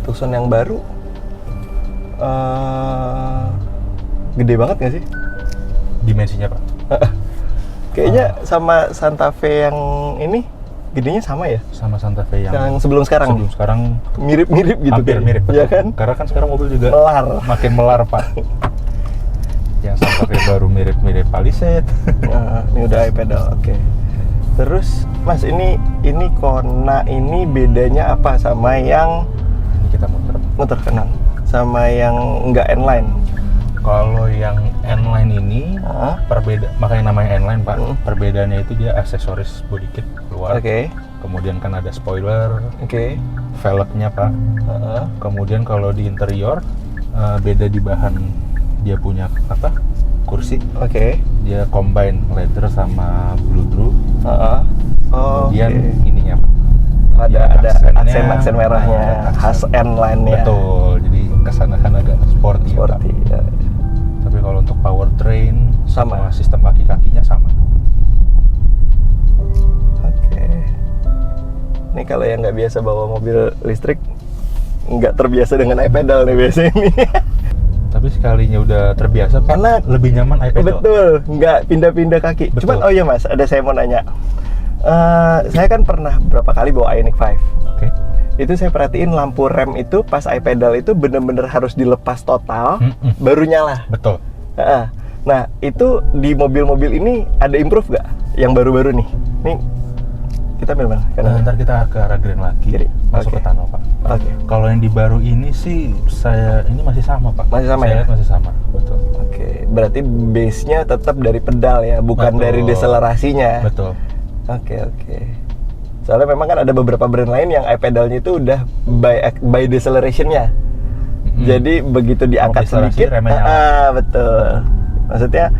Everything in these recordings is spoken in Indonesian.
Tucson yang baru gede banget nggak sih? Dimensinya Pak? Kayaknya sama Santa Fe yang ini gedenya sama ya? Sama Santa Fe yang sebelum sekarang? Sebelum sekarang mirip-mirip gitu. hampir mirip, betul. Ya kan? Karena kan sekarang mobil juga makin melar Pak. Yang Santa Fe baru mirip-mirip Palisade. Nah, ini udah iPedal, oke. Terus Mas, ini Kona ini bedanya apa sama yang Ini kita muter kanan? Sama yang enggak N-Line? Kalau yang N-Line ini makanya namanya N-Line Pak. Perbedaannya itu dia aksesoris body kit keluar. Oke. Kemudian kan ada spoiler. Oke. Velgnya Pak. Kemudian kalau di interior beda di bahan, dia punya kursi. Oke. Dia combine leather sama blue drew. Kemudian ininya Pak, ada aksen merahnya, khas N-Line-nya. Betul, jadi kesana kan agak sporty ya. Tapi kalau untuk powertrain sama sistem kaki-kakinya sama. Oke. Ini kalau yang nggak biasa bawa mobil listrik, nggak terbiasa dengan iPedal nih biasanya ini. Tapi sekalinya udah terbiasa, karena lebih nyaman iPedal. Betul, nggak pindah-pindah kaki. Betul. Cuman oh iya Mas, saya mau nanya. Saya kan pernah berapa kali bawa Ioniq 5. Oke. Itu saya perhatiin lampu rem itu pas iPedal itu bener-bener harus dilepas total, baru nyala. Betul. Nah, itu di mobil-mobil ini ada improve nggak? Yang baru-baru nih. Nih, kita bener-bener. Ntar kita ke arah Grand lagi, kiri. masuk ke tunnel Pak. Oke. Kalau yang di baru ini sih, ini masih sama Pak. Masih sama saya ya? lihat masih sama, betul. Oke, berarti base-nya tetap dari pedal ya, bukan Betul. dari deselerasinya. Betul. Oke. Soalnya memang kan ada beberapa brand lain yang iPedalnya itu udah by deceleration-nya. Jadi begitu diangkat sedikit, betul. Maksudnya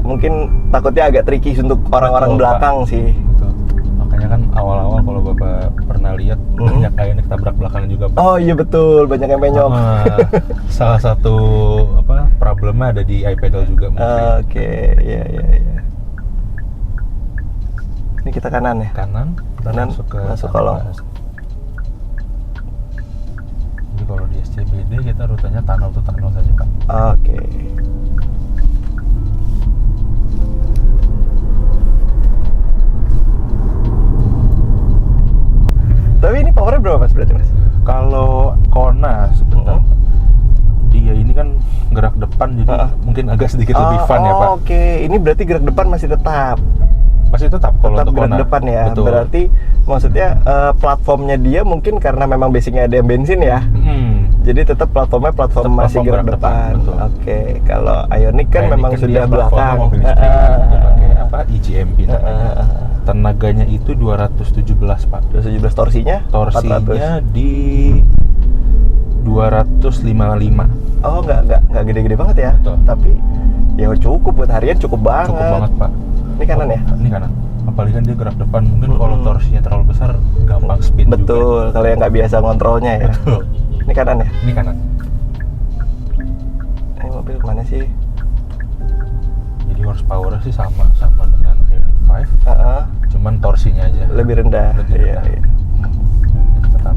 mungkin takutnya agak tricky untuk orang-orang belakang Pak. Sih. Betul. Makanya kan awal-awal kalau Bapak pernah lihat banyak Ioniq tabrak belakang juga Pak. Oh iya betul, banyak yang penyok. Salah satu problemnya ada di iPedal juga mungkin. Oke, iya. Ini kita kanan ya? Kanan masuk kolong. Jadi kalau di SCBD kita rutenya tunnel to tunnel saja Pak. Oke. Tapi ini powernya berapa Mas berarti Mas? Kalau Kona sebentar, dia ini kan gerak depan jadi mungkin agak sedikit lebih fun ya Pak. Oke, ini berarti gerak depan masih tetap. Masih tetap kalau untuk gerak Kona. Depan ya. Betul. Berarti maksudnya platformnya dia mungkin karena memang basicnya ada yang bensin ya. Jadi tetap platform masih gerak depan. Oke. Kalau Ioniq kan memang sudah belakang. Mobil pakai IGMP namanya. Tenaganya itu 217 Pak. 217 torsinya? Torsinya 400. Di 255. Oh, nggak gede-gede banget ya. Betul. Tapi ya cukup buat harian, cukup banget. Cukup banget Pak. Ini kanan ya? Ini kanan. Apalagi kan dia gerak depan, mungkin kalau torsinya terlalu besar gampang spin juga. Betul, kalau yang nggak biasa ngontrolnya ya. Betul. Ini kanan ya? Ini kanan. Ini mobil kemana sih? Jadi horsepower sih sama dengan Ioniq 5. Cuman torsinya aja lebih rendah. Iya.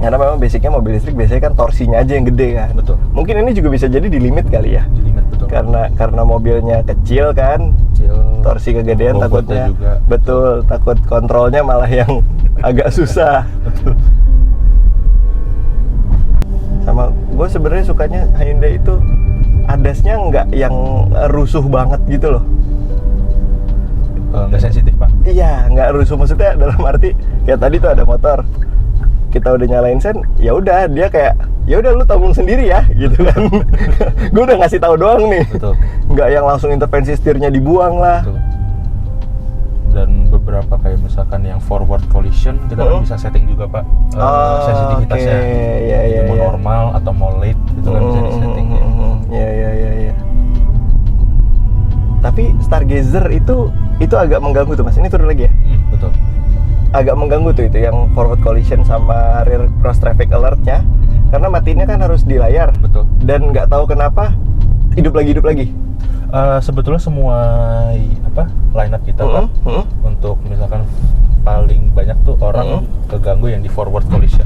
Karena memang basicnya mobil listrik biasanya kan torsinya aja yang gede kan. Betul. Mungkin ini juga bisa jadi di limit kali ya. Di limit betul. Karena mobilnya kecil kan. Torsi kegedean takutnya juga. Betul, takut kontrolnya malah yang agak susah. Betul. Sama gue sebenarnya sukanya Hyundai itu adasnya nggak yang rusuh banget gitu loh. Nggak sensitif Pak? Iya, nggak rusuh, maksudnya dalam arti kayak tadi tuh ada motor, kita udah nyalain sen, ya udah dia kayak ya udah lu tanggung sendiri ya gitu kan. Gue udah ngasih tahu doang nih. Betul. Nggak yang langsung intervensi setirnya dibuang lah. Betul. Dan beberapa kayak misalkan yang forward collision kita kan bisa setting juga Pak, sensitivitasnya. Mau normal atau mau late itu kan bisa disetting ya. Iya. Tapi Stargazer itu agak mengganggu tuh Mas. Ini turun lagi ya? Betul. Agak mengganggu tuh itu yang forward collision sama rear cross traffic alert-nya. Karena matiinnya kan harus di layar. Betul. Dan nggak tahu kenapa hidup lagi. Sebetulnya semua line up kita Pak, untuk misalkan paling banyak tuh orang keganggu yang di forward collision.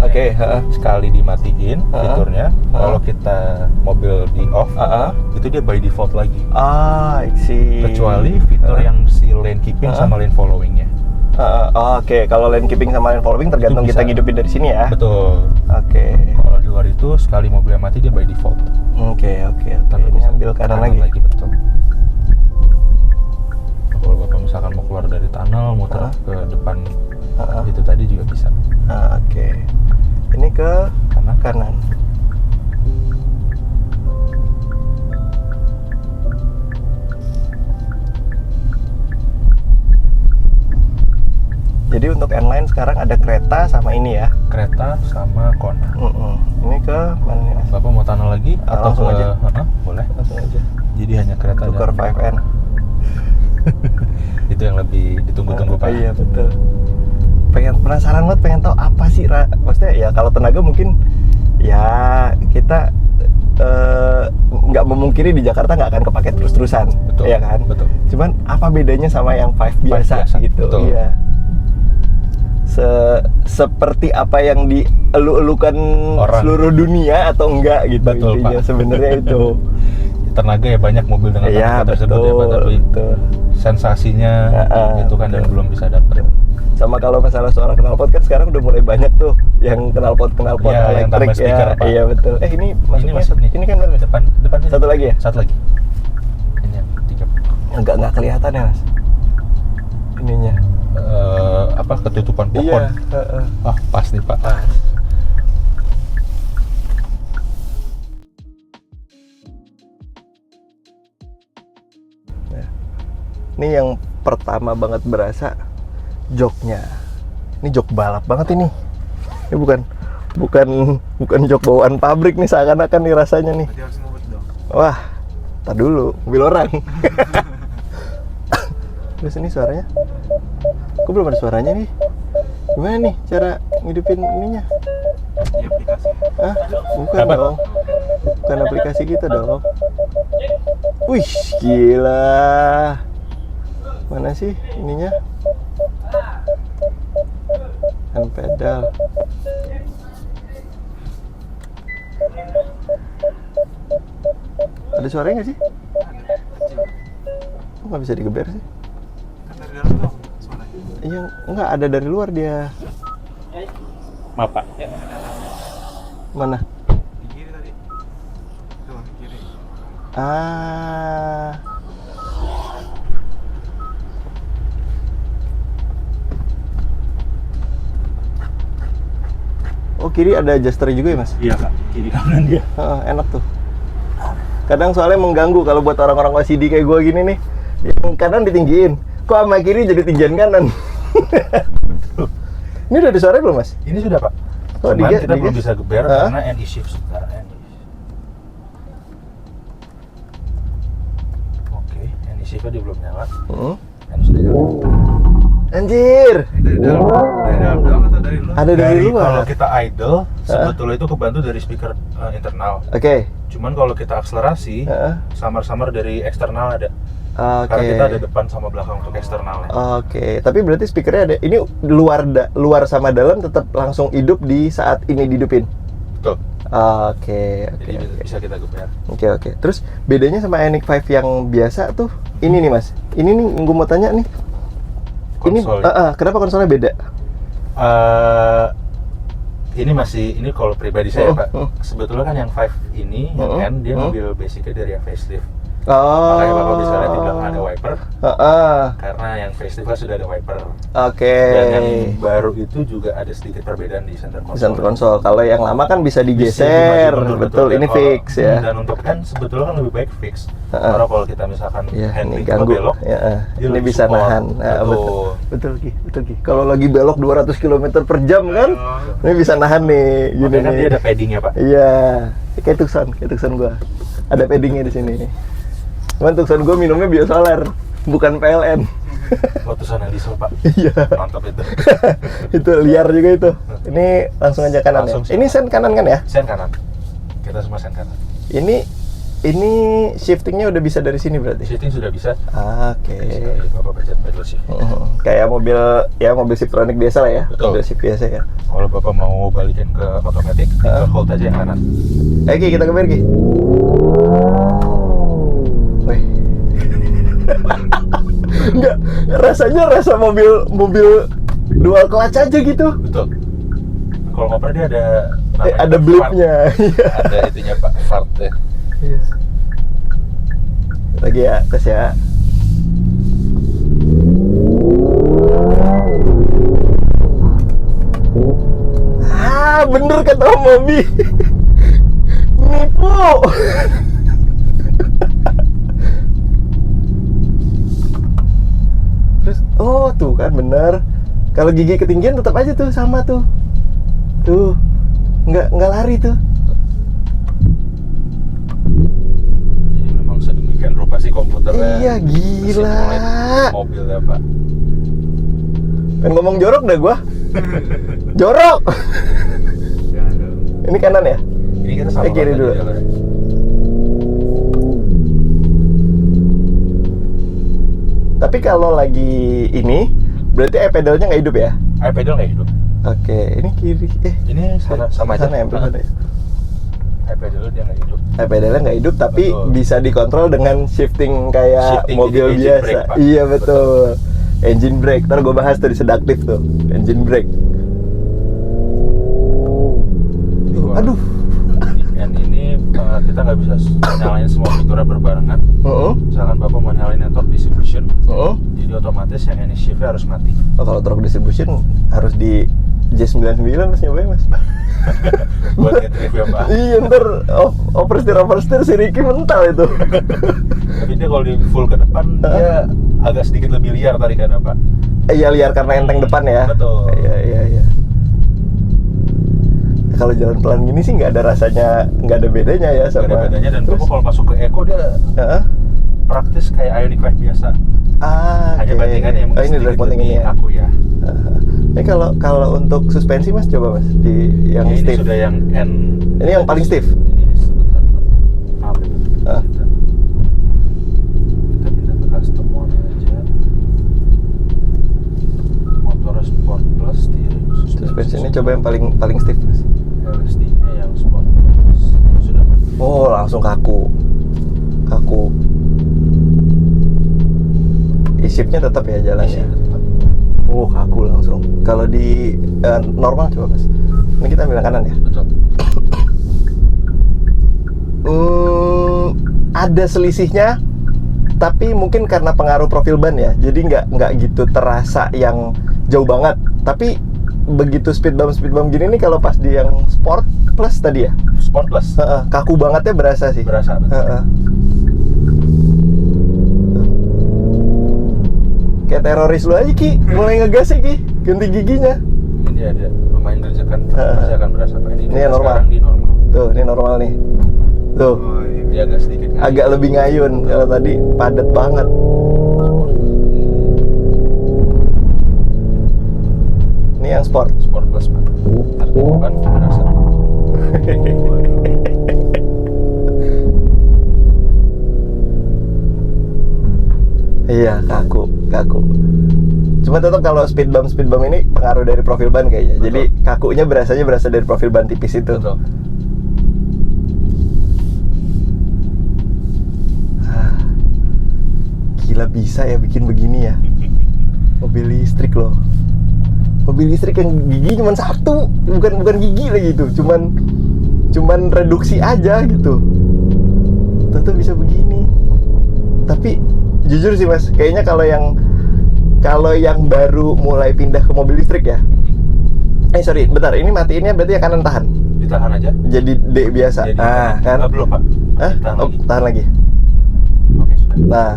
Sekali dimatiin fiturnya, kalau kita mobil di off, itu dia by default lagi. I see. Kecuali fitur yang si lane keeping sama lane followingnya. Oke, kalau lane keeping sama lane following tergantung kita ngidupin dari sini ya. Betul. Kalau di luar itu sekali mobilnya mati dia by default. Oke. Ini ambil kanan lagi. Betul. Kalau Bapak misalkan mau keluar dari tunnel, muter ke depan, itu tadi juga bisa. Oke. Ini ke kanan. Jadi untuk N-Line sekarang ada kereta sama ini ya? Kereta sama Kona. Ini ke mana nih Mas? Bapak mau tunnel lagi? Atau langsung ke... aja? Boleh. Langsung aja. Jadi hanya kereta Tukar 5N. Itu yang lebih ditunggu-tunggu Pak. Iya betul. Penasaran banget, pengen tahu apa sih maksudnya ya kalau tenaga mungkin ya kita nggak memungkiri di Jakarta nggak akan kepake terus-terusan. Betul. Ya kan? Betul. Cuman apa bedanya sama yang 5 biasa gitu? Betul. Iya. Seperti apa yang dielu-elukan seluruh dunia atau enggak gitu. Betul, intinya Pak. Sebenarnya itu. Tenaga ya banyak mobil dengan tenaga tersebut ya Pak, tapi sensasinya itu kan yang belum bisa dapat. Sama kalau masalah suara knalpot kan sekarang udah mulai banyak tuh yang knalpot ya, elektrik yang speaker, ya. Pak. Iya betul. Ini masuk nih. Ini kan depan ini. Satu lagi ya? Satu lagi. Ini yang 3. Enggak kelihatan ya Mas. Ininya. Ketutupan pohon. Iya. Pas nih Pak. Pas. Ini yang pertama banget berasa joknya. Ini jok balap banget ini. Ini bukan jok bawaan pabrik nih, seakan-akan nih rasanya nih. Wah, tar dulu, mobil orang. Terus ini suaranya? Kok belum ada suaranya nih? Gimana nih cara ngidupin ininya? Di aplikasi. Bukan dong. Bukan aplikasi kita dong. Wih, gila. Mana sih ininya? Hand pedal. Ada suaranya nggak sih? Kok nggak bisa digeber sih? Dari dalam tuh suaranya. Iya, nggak ada dari luar dia. Maaf Pak. Mana? Di kiri tadi. Tuh, di kiri. Oh, kiri ada adjuster juga ya Mas? Iya Kak, kiri kanan dia. Enak tuh. Kadang soalnya mengganggu kalau buat orang-orang OCD kayak gue gini nih. Yang kanan ditinggiin, kok sama kiri jadi tinggian kanan. Ini udah ada suara belum Mas? Ini sudah Pak. Cuman kita belum bisa geber karena NI shift sebentar. Oke, NI shiftnya dia belum nyala. NI sudah nyala. Anjir. Dari dalam doang atau dari luar? Ada dari luar. Kalau kita idle, sebetulnya itu kebantu dari speaker internal. Oke. Cuman kalau kita akselerasi, samar-samar dari eksternal ada. Oke. Karena kita ada depan sama belakang untuk eksternalnya. Oke. Tapi berarti speakernya ada. Ini luar sama dalam tetap langsung hidup di saat ini dihidupin. Betul. Oke. Jadi bisa kita geber. Oke. Terus bedanya sama Ioniq 5 yang biasa tuh ini nih Mas. Ini nih gue mau tanya nih. Konsol. Kenapa konsolnya beda? Ini kalau pribadi saya Pak, sebetulnya kan yang 5 ini, yang N, dia ngambil basicnya dari yang facelift. Makanya Bapak bisa lihat di belakang ada wiper. Karena yang facelift kan sudah ada wiper. Oke. Dan yang baru itu juga ada sedikit perbedaan di center console. Center console. Kalau yang lama kan bisa digeser, betul. Ini fix ya. Dan untuk N sebetulnya kan lebih baik fix. Karena kalau kita misalkan handling ganggu, belok, ini bisa nahan. Betul Ki. Kalau lagi belok 200 km per jam kan, ini bisa nahan nih. Gini kan dia ada paddingnya Pak. Iya. Kayak Tucson gua. Ada paddingnya di sini. Cuman Tucson gue minumnya biosolar, bukan PLN. Tucson yang diesel Pak. Iya. Mantap itu. Itu liar juga itu. Ini langsung aja kanan ya? Ini sen kanan kan ya? Sen kanan. Kita semua sen kanan. Ini Ini shiftingnya udah bisa dari sini berarti? Shifting sudah bisa. Oke. Bapak pencet pedal shift. Kayak mobil Shiftronic biasa lah ya. Betul. Mobil shift biasa ya. Kalau Bapak mau balikin ke otomatis, tinggal hold aja yang kanan. Oke, kita ke Bergi. Wih. Enggak, rasanya rasa mobil dual clutch aja gitu. Betul. Kalau ngoper dia ada blipnya. Ada itunya Pak, fart ya. Iya. Lagi ya, tes ya. Bener kata Om Mobi. Nipu. Terus, tuh kan bener. Kalau gigi ketinggian tetap aja tuh sama tuh. Tuh, nggak lari tuh. Jadi memang sedemikian rupa sih komputernya. Iya, gila. Mobil ya Pak. Pengen ngomong jorok dah gua. Jorok. Ini kanan ya? Ini kita sama kiri dulu. Tapi kalau lagi ini, berarti pedalnya nggak hidup ya? pedal nggak hidup. Oke, ini kiri. Ini sama aja. Sana ya, belum ada ya? pedalnya dia nggak hidup. pedalnya nggak hidup, tapi betul. bisa dikontrol dengan shifting kayak mobil biasa. Brake, Pak. Iya betul. Engine brake. Ntar gue bahas tadi sedaktif tuh. Engine brake. Aduh. Dan ini kita nggak bisa nyalain semua fiturnya berbarengan. Misalkan Bapak mau nyalain yang torque distribution, jadi otomatis yang ini shiftnya harus mati. Kalau torque distribution harus di J99 mas nyobain mas. Buat nge-drift ya Pak. Iya ntar oversteer si Ricky mental itu. Tapi dia kalau di full ke depan dia agak sedikit lebih liar tarikannya Pak. Iya liar karena enteng depan ya. Betul. Iya. Kalau jalan pelan gini sih nggak ada rasanya, nggak ada bedanya ya sama. Nggak ada bedanya, dan Bapak kalau masuk ke Eco dia praktis kayak Ioniq 5 biasa. Hanya bandingannya yang ini sedikit lebih ya. Aku ya. Ini kalau untuk suspensi mas coba mas di yang ini stiff. Sudah yang N. Ini yang paling stiff. Ini sebentar Pak. Maaf ya. Kita pindah ke custom mode aja. Motor Sport Plus, steering Suspensi ini coba yang paling stiff mas. LSD-nya yang Sport Plus sudah. Oh langsung kaku. E-shiftnya tetap ya jalannya. Kaku langsung. Kalau di normal coba mas. Ini kita ambil kanan ya. Betul. Ada selisihnya, tapi mungkin karena pengaruh profil ban ya. Jadi nggak gitu terasa yang jauh banget. Tapi begitu speed bump gini nih kalau pas di yang Sport Plus tadi ya. Sport Plus. Kaku bangetnya berasa sih. Berasa. Kayak teroris lu aja Ki, mulai ngegas ya Ki, ganti giginya. Ini ada lumayan gerjakan, pasti akan berasa Pak. Ini yang normal. Sekarang di normal. Tuh, ini normal nih. Tuh. Dia agak sedikit ngayun. Agak lebih ngayun, kalau tadi padat banget. Ini yang Sport Plus Pak. Terdepan berasa. Iya, kaku. Cuma tetap kalau speed bump ini pengaruh dari profil ban kayaknya. Betul. Jadi kakunya berasa dari profil ban tipis itu. Betul. Gila bisa ya bikin begini ya. Mobil listrik loh. Mobil listrik yang gigi cuma satu, bukan gigi lagi itu, cuman reduksi aja gitu. Tentu bisa begini. Tapi jujur sih mas, kayaknya kalau yang baru mulai pindah ke mobil listrik ya. Sorry, bentar, ini matiinnya berarti yang kanan tahan. Ditahan aja. Jadi D biasa. Jadi, kan? Belum Pak. Tahan lagi. Oke sudah. Nah,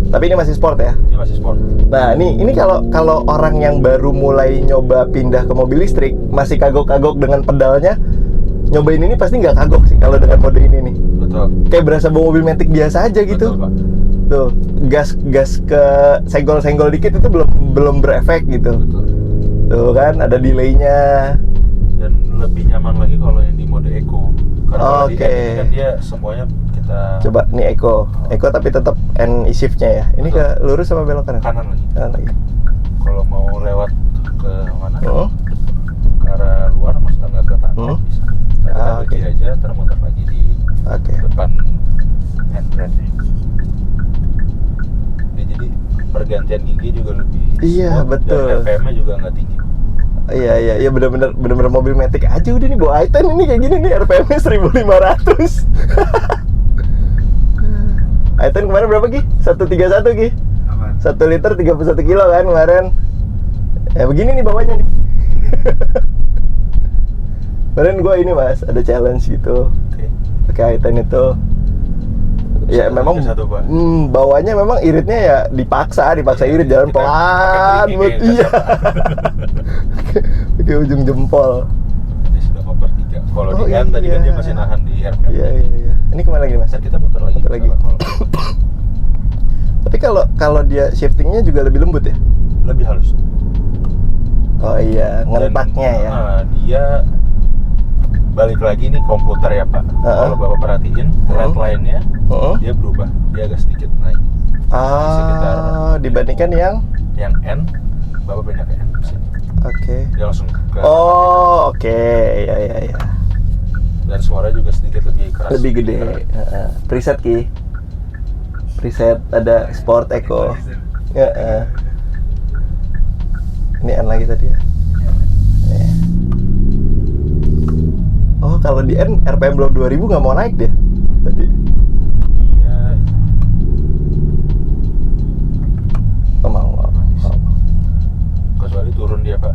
tapi ini masih sport ya. Ini masih sport. Nah, ini kalau orang yang baru mulai nyoba pindah ke mobil listrik masih kagok-kagok dengan pedalnya, nyobain ini pasti nggak kagok sih kalau dengan mode ini nih. Betul. Kayak berasa bawa mobil matic biasa aja gitu. Betul, Pak. Tuh, gas ke senggol-senggol dikit itu belum berefek gitu. Betul. Tuh kan ada delaynya. Dan lebih nyaman lagi kalau yang di mode Eco. Karena kalau di Eco kan dia semuanya kita kita coba nih Eco tapi tetap N shift-nya ya. Ini betul. ke lurus sama belok kanan? Kanan lagi. Kanan lagi. Kalau mau lewat ke mana? Oh. Ke arah luar, maksudnya nggak ke tanah bisa. Kita Oke. kiri aja, termuter lagi di depan handbrake. Ya, jadi pergantian gigi juga lebih Iya, smooth, betul. dan RPM-nya juga nggak tinggi. Iya benar-benar mobil Matic aja udah nih bawa i10 ini kayak gini nih RPM-nya 1500. i10 kemarin berapa Ki? 131 Ki? Aman. 1 liter 31 kilo kan kemarin. Ya begini nih bawahnya nih. Kemarin gue ini mas, ada challenge gitu. Pakai i10 itu. Ya memang bawahnya memang iritnya ya dipaksa irit jalan pelan buat iya. Pakai ujung jempol. Dia sudah koper 3. Kalau di N tadi kan dia masih nahan di RPM. Iya. Ini kemana lagi mas? Kita muter lagi. Tapi kalau dia shiftingnya juga lebih lembut ya? Lebih halus. Oh iya, ngentaknya ya. Dia balik lagi nih komputer ya Pak. Kalau Bapak perhatiin red line-nya dia berubah, dia agak sedikit naik. Sekitar dibandingkan yang N, Bapak pindah ke N sini. Oke. Dia langsung ke oke. Ya. Dan suara juga sedikit lebih keras. Lebih gede. Preset Ki. Preset ada Sport Eco. Ini N lagi tadi ya. Oh, kalau di N RPM belum 2000 nggak mau naik dia tadi. Iya. Oh, mau. Kecuali turun dia Pak.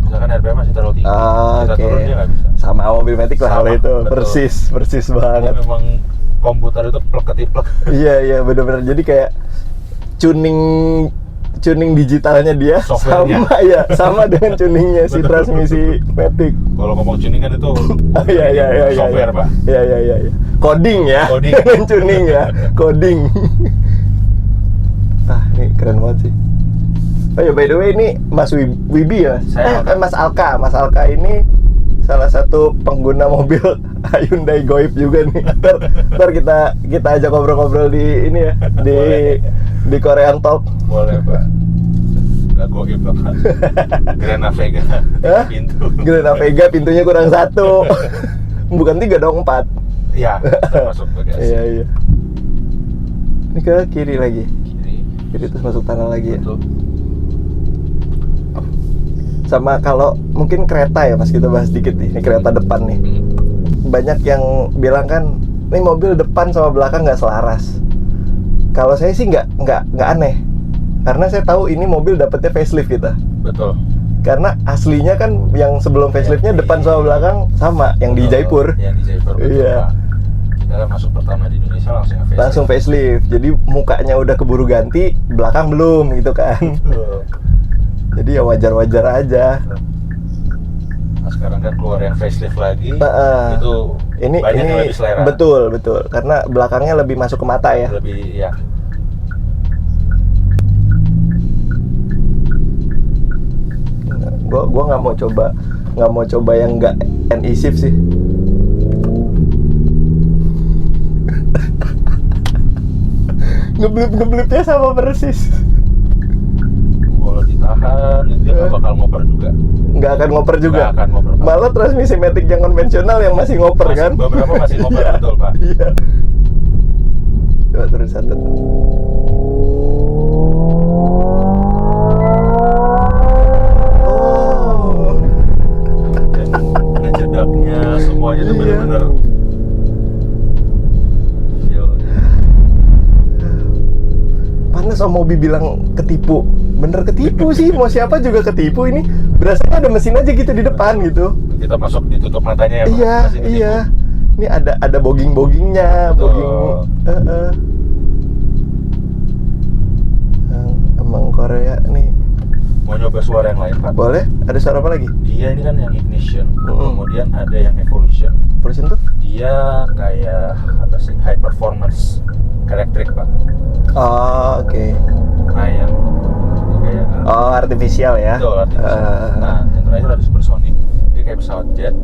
Misalkan RPM masih terlalu tinggi, kita turun dia nggak bisa. Sama mobil Matic lah kalau itu. Betul. Persis banget. Jadi memang komputer itu plek-ketiplek. Iya benar-benar. Jadi kayak tuning digitalnya dia sama dengan tuningnya si transmisi Matic. Kalau ngomong tuning kan itu iya, software Pak. Iya. Coding ya. Tuning ya. Coding. Ini keren banget sih. Oh ya, by the way ini Mas Wibi ya? Mas Alka. Mas Alka ini salah satu pengguna mobil Hyundai Goib juga nih. Ntar kita ajak ngobrol-ngobrol di ini ya, di Korean Talk. Boleh Pak. Nggak Goib Pak. Granada Vega. Pintu. Granada Vega pintunya kurang 1. Bukan 3 dong, 4. Iya, termasuk bagasi. Iya. Ini ke kiri lagi. Kiri terus masuk tanah lagi. Betul. Ya. Sama kalau mungkin kereta ya Mas, kita bahas dikit nih. Ini kereta depan nih. Banyak yang bilang kan, ini mobil depan sama belakang nggak selaras. Kalau saya sih nggak aneh, karena saya tahu ini mobil dapetnya facelift kita. Betul. Karena aslinya kan yang sebelum faceliftnya depan sama belakang sama, yang di Jaipur. Yang di Jaipur. Iya. Kita masuk pertama di Indonesia langsung facelift. Jadi mukanya udah keburu ganti, belakang belum gitu kan. Betul. Jadi ya wajar-wajar aja. Nah, sekarang kan keluar yang facelift lagi, itu ini lebih selera. Betul, karena belakangnya lebih masuk ke mata ya. Lebih ya. Gua nggak mau coba yang nggak NE shift sih. Ngeblip-ngeblipnya sama persis. Kalau ditahan, dia nggak bakal ngoper juga. Nggak akan ngoper juga. Nggak akan ngoper. Malah transmisi Matic yang konvensional yang masih ngoper kan? Beberapa masih ngoper betul Pak. Iya. Coba turun satu. Oh. Ngejedaknya semuanya tuh benar-benar. Panas Om Mobi bilang ketipu. Bener ketipu sih, mau siapa juga ketipu ini. Berasanya ada mesin aja gitu di depan gitu. Kita masuk ditutup matanya ya Pak. Iya. Ini ada bogging-boggingnya, bogging. Emang Korea nih. Mau nyoba suara yang lain Pak? Boleh? Ada suara apa lagi? Dia ini kan yang ignition, kemudian ada yang evolution. Evolution tuh? Dia kayak apa sih? High performance elektrik Pak. Oh, oke. Nah yang kayak artificial ya. Betul, artificial. Nah yang terakhir ada supersonic. Dia kayak pesawat jet.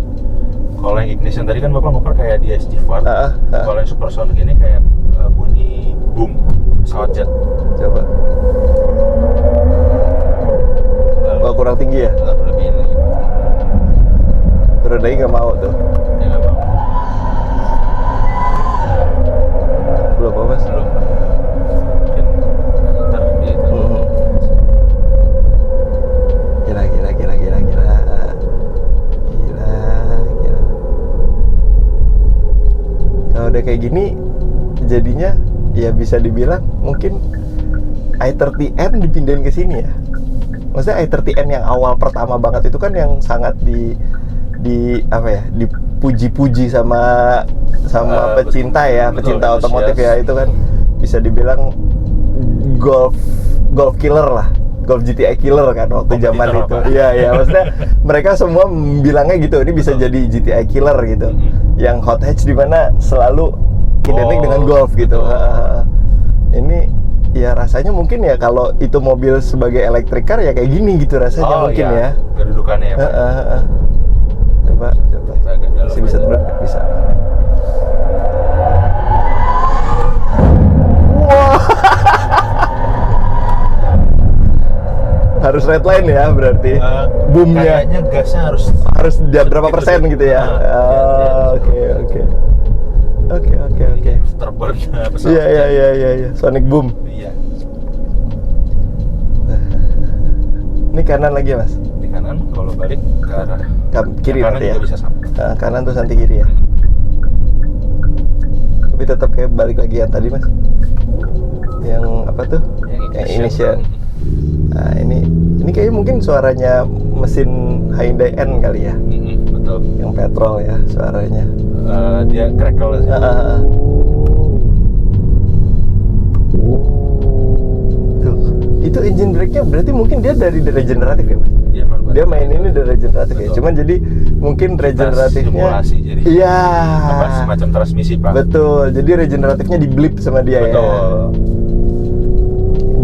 Kalau yang ignition tadi kan Bapak ngoper kayak DSG Fart. Kalau yang supersonic ini kayak bunyi boom pesawat jet. Coba. Oh, kurang tinggi ya? Lebih ini lagi. Turun lagi nggak mau tuh. Ya nggak mau. Belum apa mas? Belum. Mungkin ntar gitu. Gila. Kalau udah kayak gini, jadinya ya bisa dibilang mungkin i30N dipindahin ke sini ya. Maksudnya i30N yang awal pertama banget itu kan yang sangat di apa ya, dipuji-puji sama pecinta ya, pecinta otomotif ya, itu kan bisa dibilang Golf killer lah, Golf GTI killer kan waktu zaman itu. Iya, maksudnya mereka semua bilangnya gitu, ini bisa jadi GTI killer gitu. Yang hot hatch di mana selalu identik dengan Golf gitu. Ini ya rasanya mungkin ya kalau itu mobil sebagai electric car ya kayak gini gitu rasanya mungkin ya. Kedudukannya ya. Coba. Bisa turun? Bisa. Wow. Harus red line ya berarti. Boomnya. Kayaknya gasnya harus berapa persen gitu ya. Oke. Afterburn pesawat. Iya. Sonic boom. Iya. Ini kanan lagi ya, Mas? Di kanan, kalau balik ke arah kiri nanti ya. Bisa sampai. Kanan terus nanti kiri ya. Tapi tetap kayak balik lagi yang tadi, Mas. Yang apa tuh? Yang initial. Nah, ini kayaknya mungkin suaranya mesin Hyundai N kali ya. Betul. Yang petrol ya suaranya. Dia crackle sih. Tuh, itu engine brake-nya berarti mungkin dia dari regeneratif ya, Mas? Dia main ini dari regeneratif. Betul. Ya. Cuman jadi mungkin regeneratifnya simulasi jadi. Iya. Semacam transmisi, Pak. Betul. Jadi regeneratifnya di blip sama dia. Betul. Ya.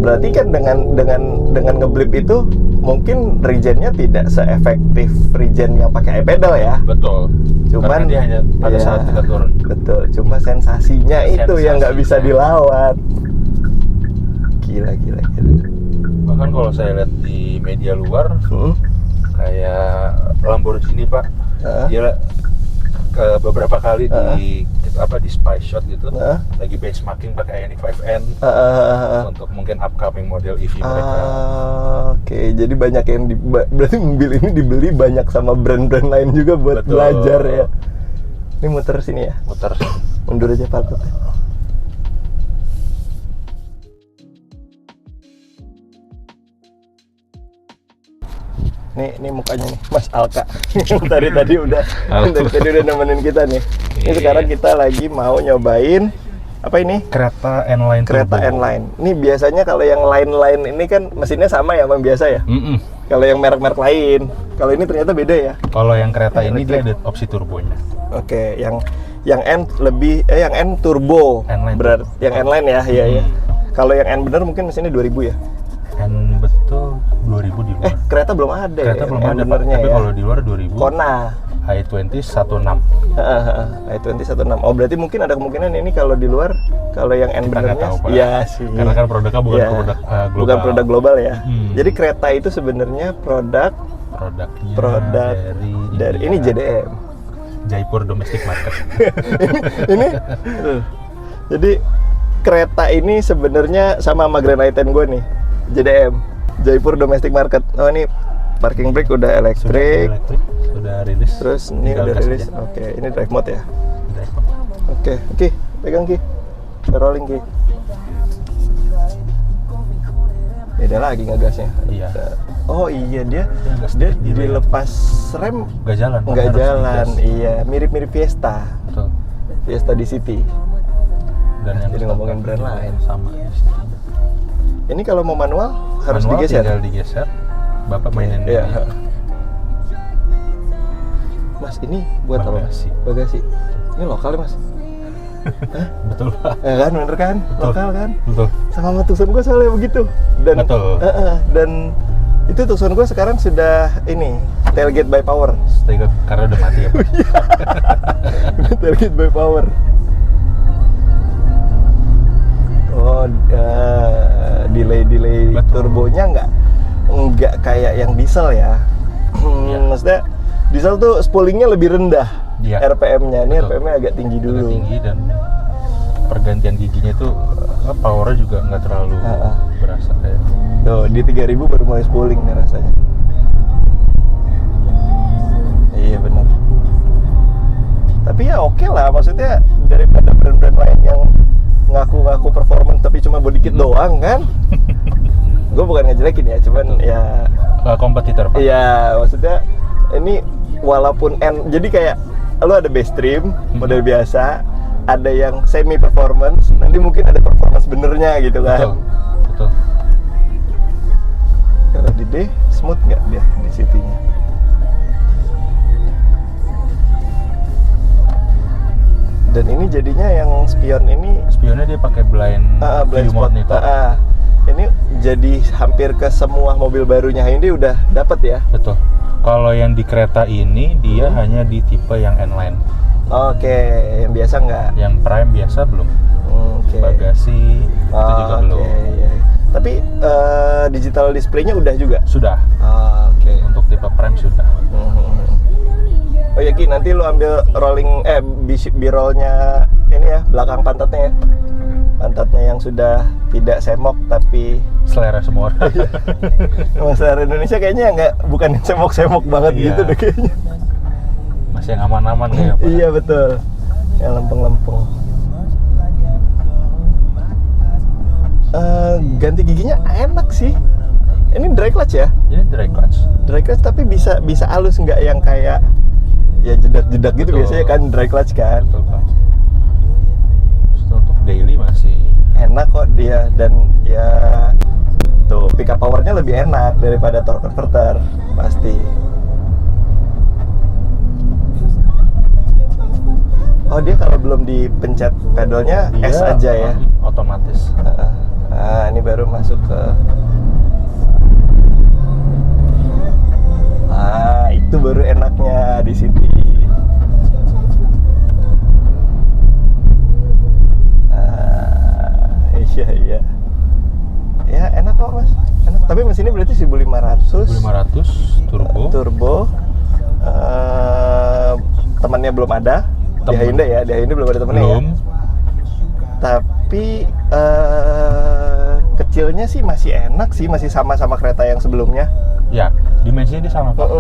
Berarti kan dengan ngeblip itu mungkin regennya tidak seefektif regen yang pakai pedal ya. Betul. Cuman karena dia hanya pada saat kita turun. Betul. Cuma sensasinya itu yang nggak bisa dilawan. Gila. Bahkan kalau saya lihat di media luar, kayak Lamborghini Pak, dia beberapa kali di spy shot gitu, lagi benchmarking pakai i5N untuk mungkin upcoming model EV mereka. Oke, jadi banyak yang berarti mobil ini dibeli banyak sama brand-brand lain juga buat belajar ya. Ini muter sini ya? Muter. Mundur aja Pak. Nih mukanya nih Mas Alka. tadi udah nemenin kita nih. Ini sekarang kita lagi mau nyobain apa ini? Kereta N-Line. Ini biasanya kalau yang line ini kan mesinnya sama ya sama yang biasa ya? Kalau yang merek-merek lain. Kalau ini ternyata beda ya? Kalau yang kereta ini dia ada opsi turbonya. Oke, yang N lebih yang N turbo. Berarti yang N-Line ya, iya. Kalau yang N bener mungkin mesinnya 2000 ya? N betul 2000 di luar. Kereta belum ada. Kereta belum ada, tapi ya. kalau di luar 2000. Kona. i20 16. i20 16. Oh, berarti mungkin ada kemungkinan ini kalau di luar, kalau yang N benernya. Iya sih. Karena kan produknya bukan produk global. Bukan produk global ya. Jadi kereta itu sebenarnya produknya dari ini JDM. Jaipur Domestic Market. ini jadi kereta ini sebenarnya sama Grand i10 gue nih. JDM, Jaipur Domestic Market. Oh, ini parking brake udah elektrik. Sudah rilis. Terus ini udah rilis. Oke, ini drive mode ya. Oke, pegang Ki. Rolling Ki. Beda lagi ngegasnya. Iya. Oh iya, dia dilepas rem nggak jalan. Iya, mirip Fiesta. Betul. Fiesta di City. Dan yang jadi ngomongin brand lain sama. Ini kalau mau manual harus digeser. Tinggal digeser. Bapak mainin iya. Mas, ini buat bagasi. Apa? Bagasi. Ini lokal ya, Mas? Hah? Betul, Pak. Ya kan, bener kan? Betul. Lokal kan? Betul. Sama tucson gue soalnya begitu. Dan, betul. Dan itu tucson gue sekarang sudah ini tailgate by power. Karena udah mati ya Pak. Tailgate by power. Oh, delay turbonya nggak kayak yang diesel ya. Maksudnya diesel tuh spoolingnya lebih rendah RPM-nya. Ini RPM-nya agak tinggi dulu. Agak tinggi dan pergantian giginya tuh powernya juga nggak terlalu berasa kayak. Tuh di 3000 baru mulai spooling nih rasanya. Iya benar. Tapi ya oke lah, maksudnya daripada brand-brand lain yang ngaku-ngaku performance tapi cuma body kit doang kan. Gue bukan ngejelekin ya, cuman ya kompetitor Pak. Iya, maksudnya ini walaupun jadi kayak lo ada base trim model biasa, ada yang semi performance, nanti mungkin ada performance benernya gitu kan. Betul. Kalau di D smooth nggak dia di city-nya? Dan ini jadinya yang spionnya dia pakai blind view mode nih Pak. Ini jadi hampir ke semua mobil barunya Hyundai udah dapat ya. Betul. Kalau yang di kereta ini dia hanya di tipe yang N-Line. Oke, yang biasa nggak? Yang Prime biasa belum. Bagasi itu juga belum. Iya. Tapi digital display-nya udah juga? Sudah. Oke. Untuk tipe Prime sudah. Oh ya Ki, nanti lu ambil B-rollnya ini ya, belakang pantatnya ya. Pantatnya yang sudah tidak semok tapi selera semua orang. Emang selera Indonesia kayaknya bukan semok-semok banget gitu deh kayaknya. Masih yang aman-aman kayak Pak. Iya betul. Yang lempeng-lempeng. Ganti giginya enak sih. Ini dry clutch ya? Ini dry clutch. Dry clutch tapi bisa halus, nggak yang kayak ya jedak-jedak gitu. Betul. Biasanya kan dry clutch kan. Betul Pak. Untuk daily masih enak kok dia, dan ya tuh pickup powernya lebih enak daripada torque converter pasti. Oh dia kalau belum dipencet pedalnya S aja ya? Otomatis. Ini baru masuk ke itu baru enaknya di sini. Iya. Ya enak kok Mas. Enak. Tapi mesinnya berarti 1500 turbo. Temannya belum ada. Di Hyundai ya, di Hyundai belum ada temannya ya. Tapi kecilnya sih masih enak sih, masih sama kereta yang sebelumnya. Ya, dimensinya dia sama Pak.